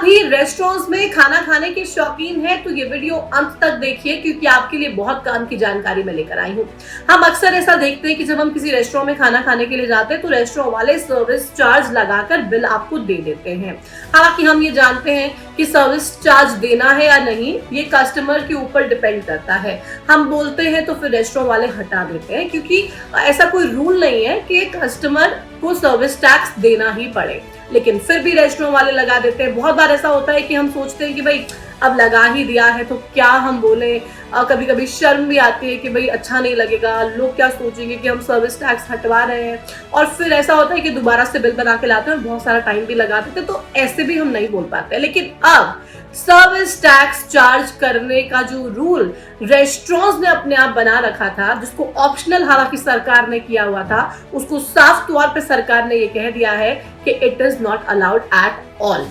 भी रेस्टोरेंट्स में खाना खाने के शौकीन हैं तो ये वीडियो अंत तक देखिए, क्योंकि आपके लिए बहुत काम की जानकारी मैं लेकर आई हूँ। हम अक्सर ऐसा देखते हैं कि जब हम किसी रेस्टोरेंट में खाना खाने के लिए जाते हैं तो रेस्टोरेंट वाले सर्विस चार्ज लगाकर बिल आपको दे देते हैं। हालांकि हम ये जानते हैं कि सर्विस चार्ज देना है या नहीं ये कस्टमर के ऊपर डिपेंड करता है। हम बोलते हैं तो फिर रेस्टोरेंट वाले हटा देते हैं, क्योंकि ऐसा कोई रूल नहीं है कि कस्टमर को सर्विस टैक्स देना ही पड़े, लेकिन फिर भी रेस्टोरेंट वाले लगा देते हैं। बहुत बार ऐसा होता है कि हम सोचते हैं कि भाई अब लगा ही दिया है तो क्या हम बोले, कभी कभी शर्म भी आती है कि भाई अच्छा नहीं लगेगा, लोग क्या सोचेंगे कि हम सर्विस टैक्स हटवा रहे हैं, और फिर ऐसा होता है कि दोबारा से बिल बना के लाते हैं और बहुत सारा टाइम भी लगा देते हैं, तो ऐसे भी हम नहीं बोल पाते। लेकिन अब सर्विस टैक्स चार्ज करने का जो रूल रेस्टोरेंट्स ने अपने आप बना रखा था, जिसको ऑप्शनल हालांकि सरकार ने किया हुआ था, उसको साफ तौर पे सरकार ने ये कह दिया है कि it is not allowed at all.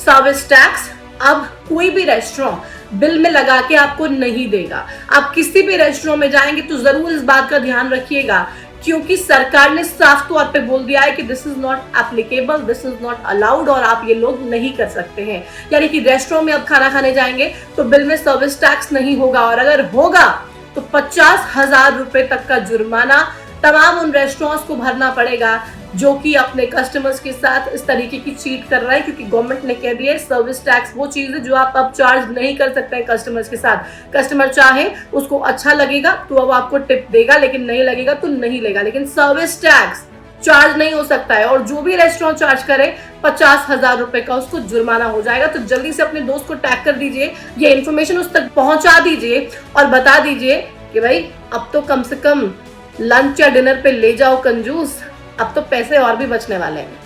Service tax अब कोई भी रेस्टोरेंट बिल में लगा के आपको नहीं देगा। आप किसी भी रेस्टोरेंट में जाएंगे तो जरूर इस बात का ध्यान रखिएगा, क्योंकि सरकार ने साफ तौर पे बोल दिया है कि this is not applicable, this is not allowed, और आप ये लोग नहीं कर सकते हैं। यानी कि रेस्टोरेंट में अब खाना खाने जाएंगे तो बिल में सर्विस टैक्स नहीं होगा, और अगर होगा तो 50,000 रुपए तक का जुर्माना तमाम उन रेस्टोरेंट्स को भरना पड़ेगा जो कि अपने कस्टमर्स के साथ इस तरीके की चीट कर रहा है। क्योंकि गवर्नमेंट ने कह दिया है सर्विस टैक्स वो चीज है जो आप अब चार्ज नहीं कर सकते हैं कस्टमर्स के साथ। कस्टमर चाहे उसको अच्छा लगेगा तो अब आपको टिप देगा, लेकिन नहीं लगेगा तो नहीं लेगा, लेकिन सर्विस टैक्स चार्ज नहीं हो सकता है। और जो भी रेस्टोरेंट चार्ज करे 50,000 रुपए का उसको जुर्माना हो जाएगा। तो जल्दी से अपने दोस्त को टैग कर दीजिए, ये इन्फॉर्मेशन उस तक पहुंचा दीजिए और बता दीजिए कि भाई अब तो कम से कम लंच या डिनर पे ले जाओ कंजूस, अब तो पैसे और भी बचने वाले हैं।